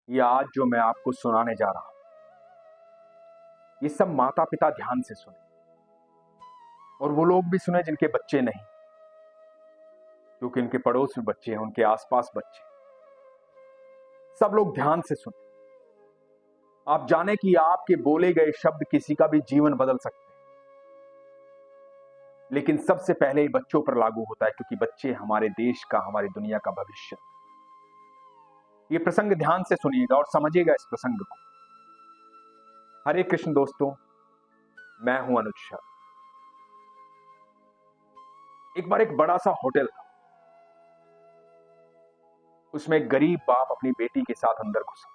ये आज जो मैं आपको सुनाने जा रहा हूं, ये सब माता पिता ध्यान से सुने, और वो लोग भी सुने जिनके बच्चे नहीं, क्योंकि उनके पड़ोस में बच्चे हैं, उनके आसपास बच्चे हैं। सब लोग ध्यान से सुने। आप जाने कि आपके बोले गए शब्द किसी का भी जीवन बदल सकते हैं, लेकिन सबसे पहले ये बच्चों पर लागू होता है, क्योंकि बच्चे हमारे देश का, हमारी दुनिया का भविष्य। ये प्रसंग ध्यान से सुनिएगा और समझिएगा इस प्रसंग को। हरे कृष्ण दोस्तों, मैं हूं अनुज शर्मा। एक बार एक बड़ा सा होटल था। उसमें एक गरीब बाप अपनी बेटी के साथ अंदर घुसा।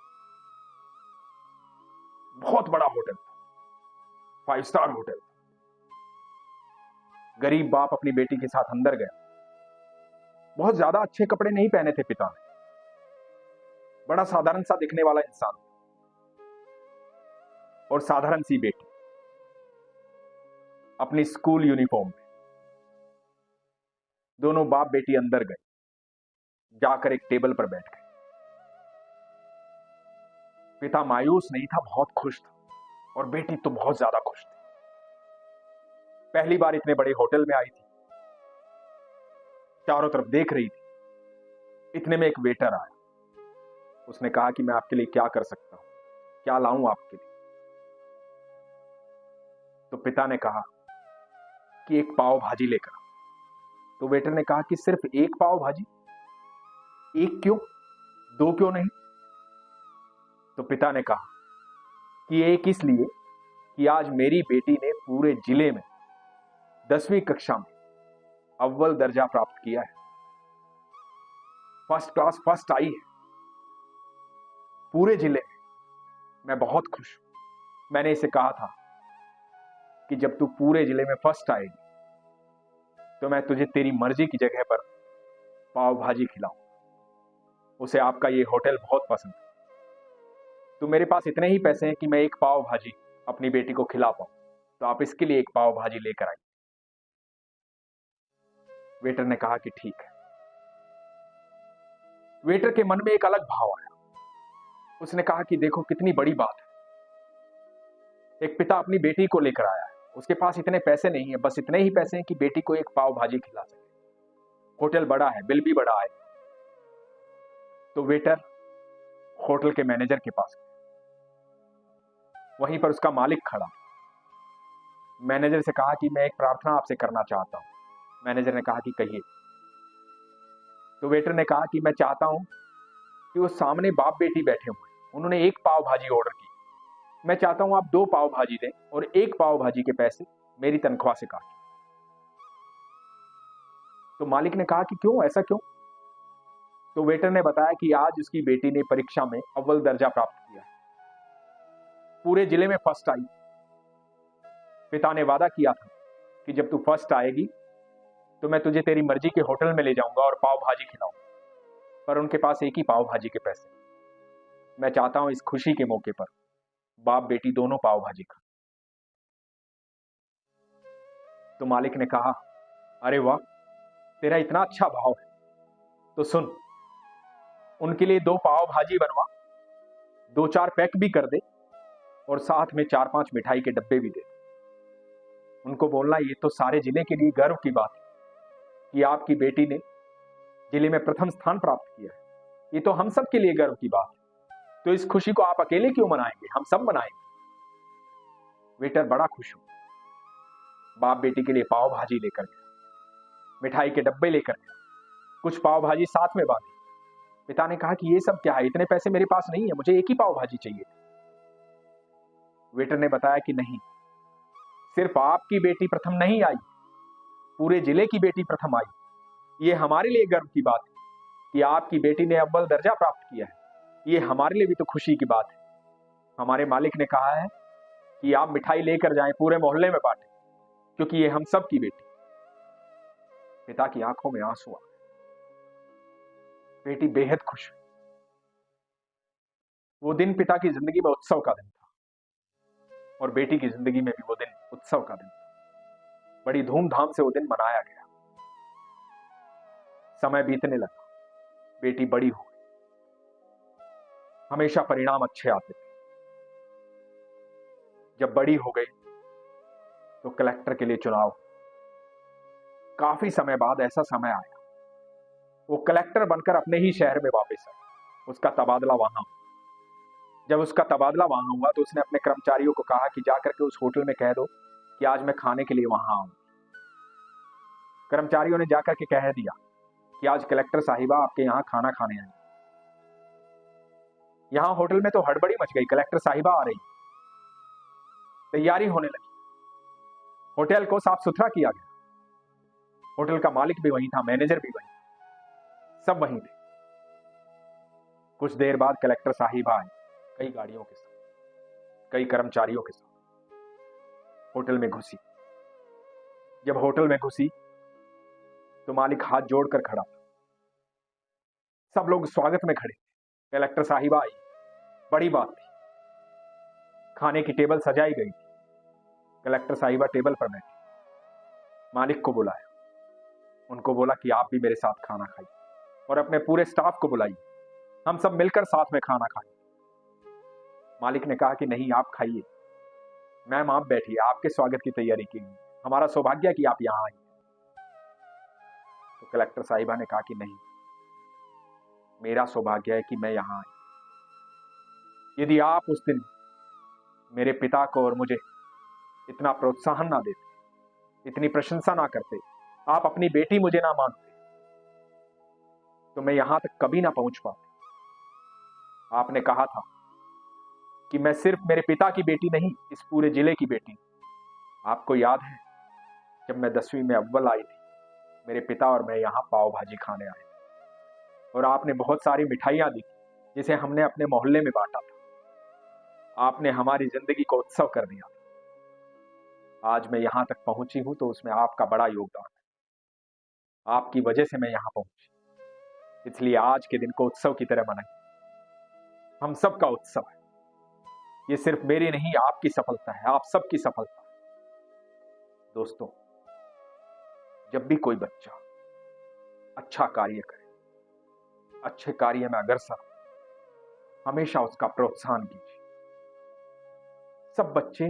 बहुत बड़ा होटल था, 5 स्टार होटल था। गरीब बाप अपनी बेटी के साथ अंदर गया। बहुत ज्यादा अच्छे कपड़े नहीं पहने थे पिता ने, बड़ा साधारण सा दिखने वाला इंसान, और साधारण सी बेटी अपनी स्कूल यूनिफॉर्म में। दोनों बाप बेटी अंदर गए, जाकर एक टेबल पर बैठ गए। पिता मायूस नहीं था, बहुत खुश था, और बेटी तो बहुत ज्यादा खुश थी। पहली बार इतने बड़े होटल में आई थी, चारों तरफ देख रही थी। इतने में एक वेटर आया। उसने कहा कि मैं आपके लिए क्या कर सकता हूं, क्या लाऊं आपके लिए। तो पिता ने कहा कि एक पाव भाजी लेकर आओ। तो वेटर ने कहा कि सिर्फ एक पाव भाजी? एक क्यों, दो क्यों नहीं? तो पिता ने कहा कि एक इसलिए कि आज मेरी बेटी ने पूरे जिले में 10वीं कक्षा में अव्वल दर्जा प्राप्त किया है। फर्स्ट क्लास फर्स्ट आई है पूरे जिले में। मैं बहुत खुश हूं। मैंने इसे कहा था कि जब तू पूरे जिले में फर्स्ट आएगी तो मैं तुझे तेरी मर्जी की जगह पर पाव भाजी खिलाऊं। उसे आपका ये होटल बहुत पसंद है। तो मेरे पास इतने ही पैसे हैं कि मैं एक पाव भाजी अपनी बेटी को खिला पाऊं, तो आप इसके लिए एक पाव भाजी लेकर आइए। वेटर ने कहा कि ठीक है। वेटर के मन में एक अलग भाव आया। उसने कहा कि देखो कितनी बड़ी बात है, एक पिता अपनी बेटी को लेकर आया है। उसके पास इतने पैसे नहीं है, बस इतने ही पैसे हैं कि बेटी को एक पाव भाजी खिला सके। होटल बड़ा है, बिल भी बड़ा आए। तो वेटर होटल के मैनेजर के पास गया। वहीं पर उसका मालिक खड़ा। मैनेजर से कहा कि मैं एक प्रार्थना आपसे करना चाहता हूं। मैनेजर ने कहा कि कहिए। तो वेटर ने कहा कि मैं चाहता हूं कि वो सामने बाप बेटी बैठे हुए, उन्होंने एक पाव भाजी ऑर्डर की। मैं चाहता हूं आप 2 पाव भाजी दें और एक पाव भाजी के पैसे मेरी तनख्वाह से काटें। तो मालिक ने कहा कि क्यों, ऐसा क्यों? तो वेटर ने बताया कि आज उसकी बेटी ने परीक्षा में अव्वल दर्जा प्राप्त किया है, पूरे जिले में फर्स्ट आई। पिता ने वादा किया था कि जब तू फर्स्ट आएगी तो मैं तुझे तेरी मर्जी के होटल में ले जाऊंगा और पाव भाजी खिलाऊंगा, पर उनके पास एक ही पाव भाजी के पैसे। मैं चाहता हूं इस खुशी के मौके पर बाप बेटी दोनों पाव भाजी खा। तो मालिक ने कहा, अरे वाह, तेरा इतना अच्छा भाव है, तो सुन, उनके लिए 2 पाव भाजी बनवा, 2-4 पैक भी कर दे, और साथ में 4-5 मिठाई के डब्बे भी दे। उनको बोलना ये तो सारे जिले के लिए गर्व की बात है कि आपकी बेटी ने जिले में प्रथम स्थान प्राप्त किया है। ये तो हम सब के लिए गर्व की बात है। तो इस खुशी को आप अकेले क्यों मनाएंगे, हम सब मनाएंगे। वेटर बड़ा खुश हुआ। बाप बेटी के लिए पाव भाजी लेकर गया, मिठाई के डब्बे लेकर गया, कुछ पाव भाजी साथ में बांधी। पिता ने कहा कि ये सब क्या है, इतने पैसे मेरे पास नहीं है, मुझे एक ही पाव भाजी चाहिए। वेटर ने बताया कि नहीं, सिर्फ आपकी बेटी प्रथम नहीं आई, पूरे जिले की बेटी प्रथम आई। ये हमारे लिए गर्व की बात है कि आपकी बेटी ने अव्वल दर्जा प्राप्त किया है। ये हमारे लिए भी तो खुशी की बात है। हमारे मालिक ने कहा है कि आप मिठाई लेकर जाएं, पूरे मोहल्ले में बांटें, क्योंकि ये हम सब की बेटी। पिता की आंखों में आंसू आ गए। बेटी बेहद खुश हुई। वो दिन पिता की जिंदगी में उत्सव का दिन था, और बेटी की जिंदगी में भी वो दिन उत्सव का दिन था। बड़ी धूमधाम से वो दिन मनाया गया। समय बीतने लगा, बेटी बड़ी हो गई। हमेशा परिणाम अच्छे आते थे। जब बड़ी हो गई तो कलेक्टर के लिए चुनाव। काफी समय बाद ऐसा समय आया, वो कलेक्टर बनकर अपने ही शहर में वापस आया। उसका तबादला वहां हुआ। जब उसका तबादला वहां हुआ तो उसने अपने कर्मचारियों को कहा कि जाकर के उस होटल में कह दो कि आज मैं खाने के लिए वहां आऊं। कर्मचारियों ने जाकर के कह दिया कि आज कलेक्टर साहिबा आपके यहाँ खाना खाने आई। यहां होटल में तो हड़बड़ी मच गई, कलेक्टर साहिबा आ रही। तैयारी होने लगी, होटल को साफ सुथरा किया गया। होटल का मालिक भी वहीं था, मैनेजर भी वहीं, सब वहीं थे। कुछ देर बाद कलेक्टर साहिबा आई, कई गाड़ियों के साथ, कई कर्मचारियों के साथ होटल में घुसी। जब होटल में घुसी तो मालिक हाथ जोड़कर खड़ा था। सब लोग स्वागत में खड़े। कलेक्टर साहिबा आई, बड़ी बात थी। खाने की टेबल सजाई गई थी। कलेक्टर साहिबा टेबल पर बैठी। मालिक को बुलाया, उनको बोला कि आप भी मेरे साथ खाना खाइए और अपने पूरे स्टाफ को बुलाइए, हम सब मिलकर साथ में खाना खाएं। मालिक ने कहा कि नहीं, आप खाइए, मैम आप बैठिए, आपके स्वागत की तैयारी की गई, हमारा सौभाग्य है कि आप यहां आए। तो कलेक्टर साहिबा ने कहा कि नहीं, मेरा सौभाग्य है कि मैं यहां आई। यदि आप उस दिन मेरे पिता को और मुझे इतना प्रोत्साहन ना देते, इतनी प्रशंसा ना करते, आप अपनी बेटी मुझे ना मानते, तो मैं यहां तक कभी ना पहुंच पाते। आपने कहा था कि मैं सिर्फ मेरे पिता की बेटी नहीं, इस पूरे जिले की बेटी। आपको याद है जब मैं 10वीं में अव्वल आई थी, मेरे पिता और मैं यहां पाव भाजी खाने आए थे और आपने बहुत सारी मिठाइयां दी जिसे हमने अपने मोहल्ले में बांटा था। आपने हमारी जिंदगी को उत्सव कर दिया था। आज मैं यहां तक पहुंची हूं तो उसमें आपका बड़ा योगदान है। आपकी वजह से मैं यहां पहुंची, इसलिए आज के दिन को उत्सव की तरह मनाएं। हम सबका उत्सव है। ये सिर्फ मेरी नहीं, आपकी सफलता है, आप सबकी सफलता है। दोस्तों, जब भी कोई बच्चा अच्छा कार्य करे, अच्छे कार्य में अग्रसर हो, हमेशा उसका प्रोत्साहन कीजिए। सब बच्चे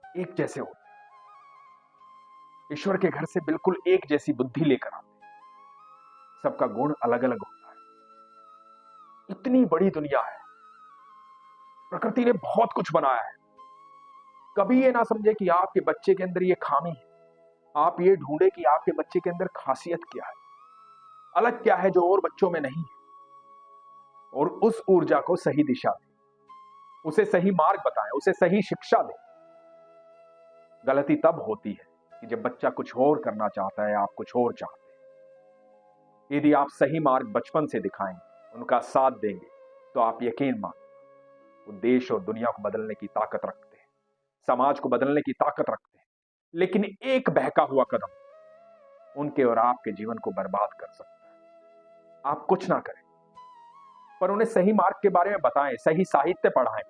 एक जैसे होते हैं, ईश्वर के घर से बिल्कुल एक जैसी बुद्धि लेकर आते हैं। सबका गुण अलग अलग होता है। इतनी बड़ी दुनिया है, प्रकृति ने बहुत कुछ बनाया है। कभी ये ना समझे कि आपके बच्चे के अंदर ये खामी है। आप ये ढूंढे कि आपके बच्चे के अंदर खासियत क्या है, अलग क्या है जो और बच्चों में नहीं है, और उस ऊर्जा को सही दिशा दें, उसे सही मार्ग बताएं, उसे सही शिक्षा दें। गलती तब होती है कि जब बच्चा कुछ और करना चाहता है, आप कुछ और चाहते हैं। यदि आप सही मार्ग बचपन से दिखाएंगे, उनका साथ देंगे, तो आप यकीन मानिए वो देश और दुनिया को बदलने की ताकत रखते हैं, समाज को बदलने की ताकत रखते हैं। लेकिन एक बहका हुआ कदम उनके और आपके जीवन को बर्बाद कर सकता है। आप कुछ ना करें, पर उन्हें सही मार्ग के बारे में बताएं, सही साहित्य पढ़ाएं,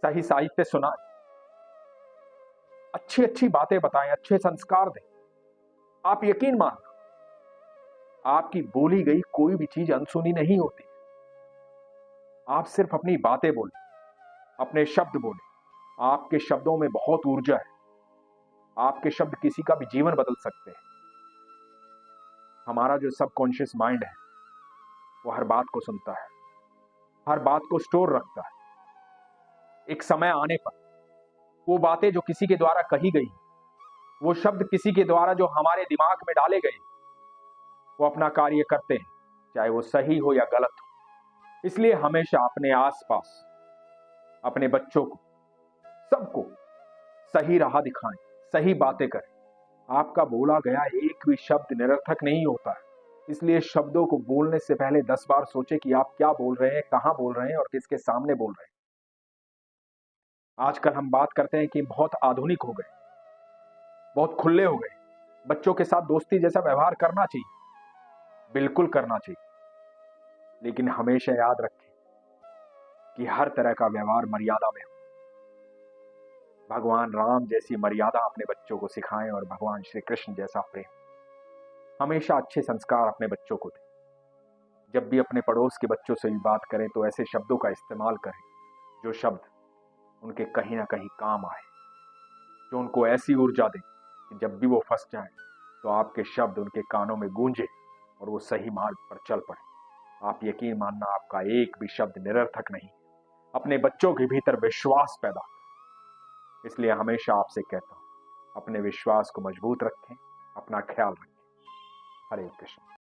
सही साहित्य सुनाएं, अच्छी अच्छी बातें बताएं, अच्छे संस्कार दें। आप यकीन मानना, आपकी बोली गई कोई भी चीज अनसुनी नहीं होती। आप सिर्फ अपनी बातें बोलें, अपने शब्द बोलें। आपके शब्दों में बहुत ऊर्जा है। आपके शब्द किसी का भी जीवन बदल सकते हैं। हमारा जो सबकॉन्शियस माइंड है वो हर बात को सुनता है, हर बात को स्टोर रखता है। एक समय आने पर वो बातें जो किसी के द्वारा कही गई, वो शब्द किसी के द्वारा जो हमारे दिमाग में डाले गए, वो अपना कार्य करते हैं, चाहे वो सही हो या गलत हो। इसलिए हमेशा अपने आसपास अपने बच्चों को, सबको सही राह दिखाएं, सही बातें करें। आपका बोला गया एक भी शब्द निरर्थक नहीं होता है। इसलिए शब्दों को बोलने से पहले 10 बार सोचें कि आप क्या बोल रहे हैं, कहां बोल रहे हैं और किसके सामने बोल रहे हैं। आजकल हम बात करते हैं कि बहुत आधुनिक हो गए, बहुत खुले हो गए। बच्चों के साथ दोस्ती जैसा व्यवहार करना चाहिए, बिल्कुल करना चाहिए, लेकिन हमेशा याद रखें कि हर तरह का व्यवहार मर्यादा में हो। भगवान राम जैसी मर्यादा अपने बच्चों को सिखाएं और भगवान श्री कृष्ण जैसा प्रेम। हमेशा अच्छे संस्कार अपने बच्चों को दें। जब भी अपने पड़ोस के बच्चों से भी बात करें तो ऐसे शब्दों का इस्तेमाल करें जो शब्द उनके कहीं ना कहीं काम आए, जो उनको ऐसी ऊर्जा दे कि जब भी वो फंस जाएं तो आपके शब्द उनके कानों में गूंजे और वो सही मार्ग पर चल पड़े। आप यकीन मानना, आपका एक भी शब्द निरर्थक नहीं। अपने बच्चों के भीतर विश्वास पैदा करें। इसलिए हमेशा आपसे कहता हूं, अपने विश्वास को मजबूत रखें, अपना ख्याल रखें। हरे कृष्ण।